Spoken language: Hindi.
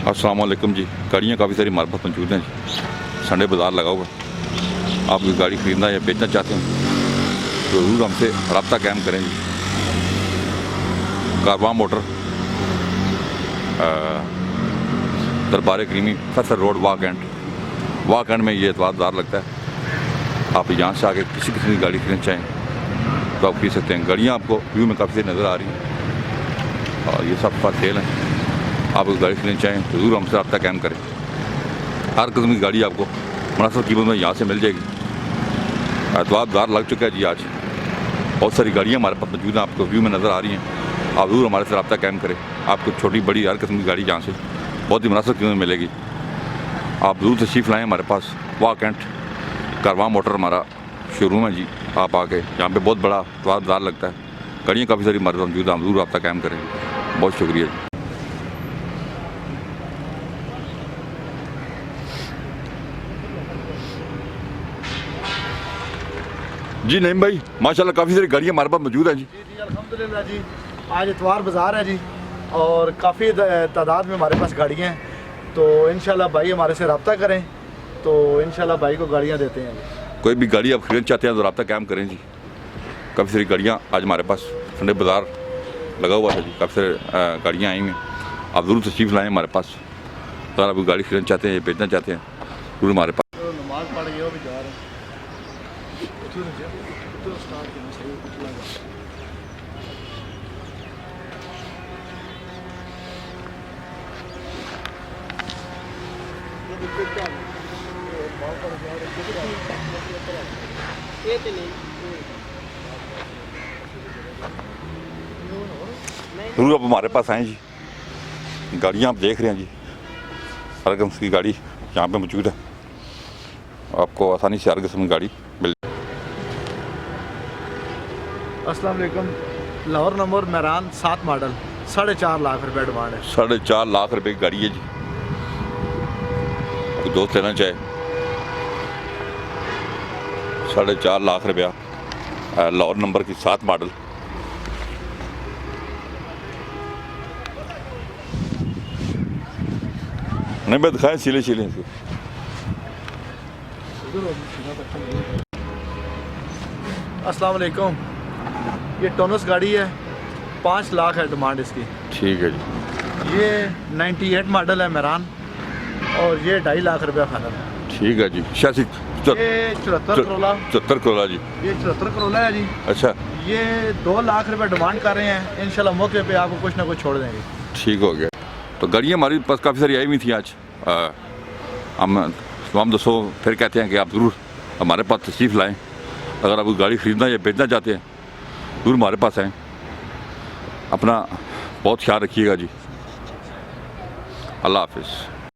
अस्सलाम वालेकुम जी। गाड़ियाँ काफ़ी सारी हमारे पास मौजूद हैं जी। संडे बाज़ार लगा हुआ। आप कोई गाड़ी ख़रीदना या बेचना चाहते हैं तो ज़रूर हमसे रब्ता कायम करें जी। कारवां मोटर, दरबार creamy, Faisal road, walk and में ये एतवार बाज़ार लगता है। आप यहाँ से आके किसी किस्म की गाड़ी खरीदना चाहें तो आप खरीद सकते हैं। गाड़ियाँ आपको व्यू में काफ़ी सारी नज़र आ रही हैं और ये सब पर सेल हैं। आप गाड़ी खरीदना चाहें तो ज़रूर हमसे रब्ता कायम करें। हर किस्म की गाड़ी आपको मुनासिब कीमत में यहाँ से मिल जाएगी। एतवार बाज़ार लग चुका है जी आज। बहुत सारी गाड़ियाँ हमारे पास मौजूद हैं, आपको व्यू में नज़र आ रही हैं। आप ज़रूर हमारे से रब्ता कायम करें। आपको छोटी बड़ी हर किस्म की गाड़ी यहाँ से बहुत ही मुनासिब कीमत में मिलेगी। आप ज़रूर तशरीफ़ लाएँ हमारे पास। वाक एंड कारवां मोटर हमारा शोरूम है जी। आप आके यहाँ पे बहुत बड़ा एतवार बाज़ार लगता है। गाड़ियाँ काफ़ी सारी हमारे पास मौजूद हैं, आप ज़रूर रब्ता कायम करें। बहुत शुक्रिया जी। जी नहीं भाई, माशाल्लाह काफ़ी सारी गाड़ियाँ हमारे पास मौजूद हैं जी। जी अल्हम्दुलिल्लाह जी। आज इतवार बाज़ार है जी और काफ़ी तादाद में हमारे पास गाड़ियाँ हैं, तो इंशाल्लाह भाई हमारे से रब्ता करें तो इंशाल्लाह भाई को गाड़ियाँ देते हैं। कोई भी गाड़ी आप खरीदना चाहते हैं तो रब्ता कायम करें जी। काफ़ी सारी गाड़ियाँ आज हमारे पास संडे बाज़ार लगा हुआ है जी। काफ़ी सारी गाड़ियाँ आई हैं, आप ज़रूर तशरीफ़ लाएँ हमारे पास। अगर आप गाड़ी खरीदना चाहते हैं या बेचना चाहते हैं ज़रूर हमारे पास। नमाज पढ़ गया भी जा रहे हैं। ज़रूर आप हमारे पास आएँ जी। गाड़ियाँ आप देख रहे हैं जी, हर किस्म की गाड़ी यहाँ पे मौजूद है। आपको आसानी से हर किस्म की गाड़ी मिल। अस्सलाम वालेकुम। लाहौर नंबर मेहरान 7 मॉडल 4.5 लाख रुपये डिमांड है। 4.5 लाख रुपए की गाड़ी है जी। कोई दोस्त लेना चाहे 4.5 लाख रुपया, लाहौर नंबर की 7 मॉडल। नहीं मैं दिखाएं सिले सिले से। अस्सलाम वालेकुम। ये टोनस गाड़ी है, 5 लाख है डिमांड इसकी। ठीक है जी। ये 98 मॉडल है मेहरान और ये 2.5 लाख रुपया फाइनल है। ठीक है जी। 86 ये 74 करोला। 74 करोला जी। ये 74 करोला है जी। अच्छा, ये 2 लाख रुपए डिमांड कर रहे हैं। इंशाल्लाह मौके पे आपको कुछ ना कुछ छोड़ देंगे। ठीक हो गया। तो गाड़ियाँ हमारे पास काफ़ी सारी आई हुई थी आज। हम दोस्तों फिर कहते हैं कि आप ज़रूर हमारे पास तशरीफ़ लाएँ। अगर आप गाड़ी ख़रीदना या बेचना चाहते हैं ज़रूर हमारे पास आएँ। अपना बहुत ख्याल रखिएगा जी। अल्लाह हाफ़िज़।